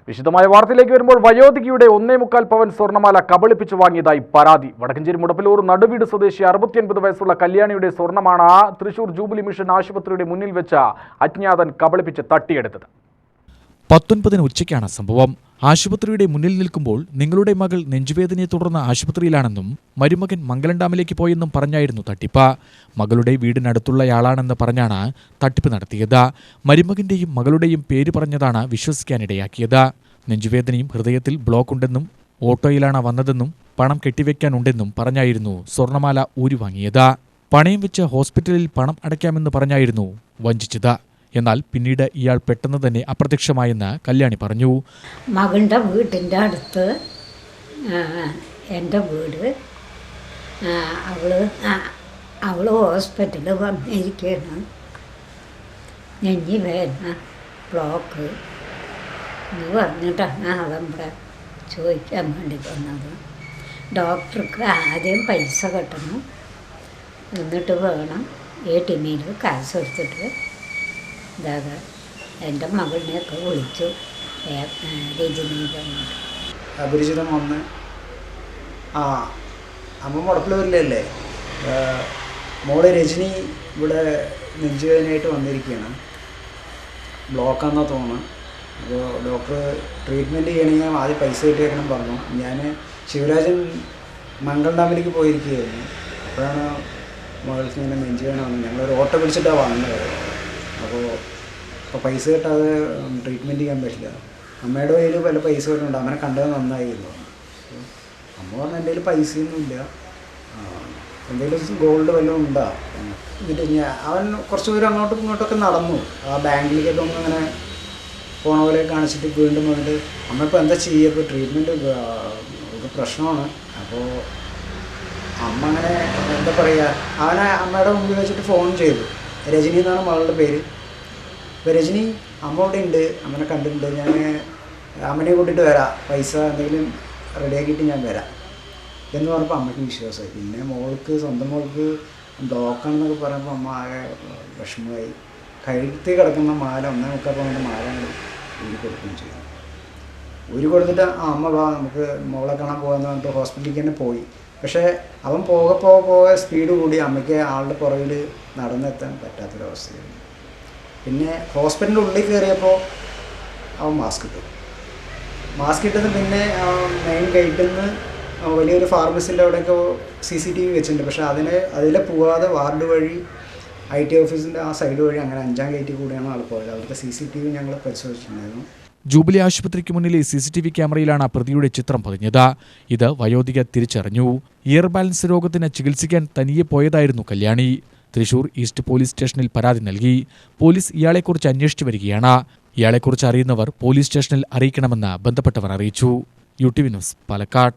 വിശദമായ വാർത്തയിലേക്ക് വരുമ്പോൾ വയോധികയുടെ 1.25 പവൻ സ്വർണ്ണമാല കബളിപ്പിച്ചു വാങ്ങിയതായി പരാതി. വടക്കഞ്ചേരി മുടപ്പിലൂർ നടുവീട് സ്വദേശി 69 വയസ്സുള്ള കല്യാണിയുടെ സ്വർണ്ണമാണ് തൃശൂർ ജൂബിലി മിഷൻ ആശുപത്രിയുടെ മുന്നിൽ വെച്ച് അജ്ഞാതൻ കബളിപ്പിച്ച് തട്ടിയെടുത്തത്. 19 ഉച്ചയ്ക്കാണ് സംഭവം. ആശുപത്രിയുടെ മുന്നിൽ നിൽക്കുമ്പോൾ നിങ്ങളുടെ മകൾ നെഞ്ചുവേദനയെ തുടർന്ന് ആശുപത്രിയിലാണെന്നും മരുമകൻ മംഗലം ഡാമിലേക്ക് പോയെന്നും പറഞ്ഞായിരുന്നു തട്ടിപ്പ്. മകളുടെ വീടിനടുത്തുള്ളയാളാണെന്ന് പറഞ്ഞാണ് തട്ടിപ്പ് നടത്തിയത്. മരുമകന്റെയും മകളുടെയും പേര് പറഞ്ഞതാണ് വിശ്വസിക്കാനിടയാക്കിയത്. നെഞ്ചുവേദനയും ഹൃദയത്തിൽ ബ്ലോക്ക് ഉണ്ടെന്നും ഓട്ടോയിലാണ് വന്നതെന്നും പണം കെട്ടിവെക്കാനുണ്ടെന്നും പറഞ്ഞായിരുന്നു സ്വർണ്ണമാല ഊരിവാങ്ങിയത്. പണയം വെച്ച് ഹോസ്പിറ്റലിൽ പണം അടയ്ക്കാമെന്ന് പറഞ്ഞായിരുന്നു വഞ്ചിച്ചത്. എന്നാൽ പിന്നീട് ഇയാൾ പെട്ടെന്ന് തന്നെ അപ്രത്യക്ഷമായെന്ന് കല്യാണി പറഞ്ഞു. മകളുടെ വീട്ടിൻ്റെ അടുത്ത് എൻ്റെ വീട്, അവൾ ഹോസ്പിറ്റലിൽ വന്നിരിക്കുകയാണ്. നെഞ്ഞി വേദന, ബ്ലോക്ക് എന്ന് പറഞ്ഞിട്ടാണ് അവൻ്റെ ചോദിക്കാൻ വേണ്ടി വന്നത്. ഡോക്ടർക്ക് ആദ്യം പൈസ കെട്ടണം, എന്നിട്ട് വേണം ATM കാശ് എടുത്തിട്ട് ഇതാകെ എൻ്റെ മകളിനെയൊക്കെ വിളിച്ചു. രജനി അപരിചിതം വന്ന് അമ്മ മുടപ്പിലൂരിലല്ലേ മോള് രജനി ഇവിടെ നെഞ്ചുവേദനയായിട്ട് വന്നിരിക്കുകയാണ്. ബ്ലോക്കാണെന്നാണ് തോന്നുന്നത്. അപ്പോൾ ഡോക്ടർ ട്രീറ്റ്മെൻറ്റ് ചെയ്യണമെങ്കിൽ ആദ്യം പൈസ കിട്ടിയേക്കണം പറഞ്ഞു. ഞാൻ ശിവരാജൻ മംഗൾ ഡാമിലേക്ക് പോയിരിക്കുകയായിരുന്നു. അപ്പോഴാണ് മകൾക്ക് ഇങ്ങനെ നെഞ്ചുവേദന വന്നത്. ഞങ്ങളൊരു ഓട്ടോ പിടിച്ചിട്ടാണ് വന്നത്. അപ്പോൾ പൈസ കിട്ടാതെ ട്രീറ്റ്മെൻറ്റ് ചെയ്യാൻ പറ്റില്ല. അമ്മയുടെ കയ്യിൽ പല പൈസ വരുന്നുണ്ട്. അമ്മനെ കണ്ടത് നന്നായിരുന്നു. അമ്മ പറഞ്ഞാൽ എൻ്റെ കയ്യിൽ പൈസയൊന്നുമില്ല, എന്തെങ്കിലും ഗോൾഡ് വല്ലതും ഉണ്ടോ. എന്നിട്ട് അവൻ കുറച്ച് ദൂരം അങ്ങോട്ടും ഇങ്ങോട്ടൊക്കെ നടന്നു. ആ ബാങ്കിലേക്കൊക്കെ ഒന്ന് അങ്ങനെ പോണ പോലെ കാണിച്ചിട്ട് വീണ്ടും വന്നിട്ട് അമ്മ ഇപ്പോൾ എന്താ ചെയ്യുക, ഇപ്പോൾ ട്രീറ്റ്മെൻറ്റ് ഒരു പ്രശ്നമാണ്. അപ്പോൾ അമ്മ അങ്ങനെ എന്താ പറയുക, അവനെ അമ്മയുടെ മുമ്പിൽ വെച്ചിട്ട് ഫോൺ ചെയ്തു. രജനി എന്നാണ് മകളുടെ പേര്. ഇപ്പോൾ രജനി അമ്മ ഇവിടെ ഉണ്ട്, അമ്മനെ കണ്ടിട്ടുണ്ട്, ഞാൻ അമ്മനെ കൂട്ടിയിട്ട് വരാം, പൈസ എന്തെങ്കിലും റെഡിയാക്കിയിട്ട് ഞാൻ വരാം എന്ന് പറഞ്ഞപ്പോൾ അമ്മയ്ക്ക് വിശ്വാസമായി. പിന്നെ മോൾക്ക് സ്വന്തം മോൾക്ക് ബ്ലോക്കാണെന്നൊക്കെ പറയുമ്പോൾ അമ്മ ആകെ വിഷമമായി. കഴുത്തി കിടക്കുന്ന മാല 1.25 പവൻ്റെ മാല ഊരി കൊടുക്കുകയും ചെയ്തു. ഊരി കൊടുത്തിട്ട് അമ്മ വാ നമുക്ക് മോളെ കാണാൻ പോകാമെന്ന് പറഞ്ഞിട്ട് ഹോസ്പിറ്റലിലേക്ക് തന്നെ പോയി. പക്ഷേ അവൻ പോകെ സ്പീഡ് കൂടി അമ്മയ്ക്ക് ആളുടെ പുറകിൽ നടന്നെത്താൻ പറ്റാത്തൊരവസ്ഥയായിരുന്നു. പിന്നെ ഹോസ്പിറ്റലിൻ്റെ ഉള്ളിൽ കയറിയപ്പോൾ അവൻ മാസ്ക് ഇട്ടത് പിന്നെ മെയിൻ ഗേറ്റിൽ നിന്ന് വലിയൊരു ഫാർമസിൻ്റെ അവിടെയൊക്കെ CCTV വെച്ചിട്ടുണ്ട്. പക്ഷേ അതിലെ പോവാതെ വാർഡ് വഴി IT ഓഫീസിൻ്റെ ആ സൈഡ് വഴി അങ്ങനെ 5ാം ഗേറ്റിൽ കൂടിയാണ് ആൾ പോയത്. അവിടുത്തെ CCTV ഞങ്ങൾ പരിശോധിച്ചിട്ടുണ്ടായിരുന്നു. ജൂബിലി ആശുപത്രിക്ക് മുന്നിലെ CCTV ക്യാമറയിലാണ് പ്രതിയുടെ ചിത്രം പതിഞ്ഞത്. ഇത് വയോധിക തിരിച്ചറിഞ്ഞു. ഇയർ ബാലൻസ് രോഗത്തിന് ചികിത്സിക്കാൻ തനിയെ പോയതായിരുന്നു കല്യാണി. തൃശൂർ ഈസ്റ്റ് പോലീസ് സ്റ്റേഷനിൽ പരാതി നൽകി. പോലീസ് ഇയാളെക്കുറിച്ച് അന്വേഷിച്ചു വരികയാണ്. ഇയാളെക്കുറിച്ച് അറിയുന്നവർ പോലീസ് സ്റ്റേഷനിൽ അറിയിക്കണമെന്ന് ബന്ധപ്പെട്ടവർ അറിയിച്ചു. UTV news, Palakkad.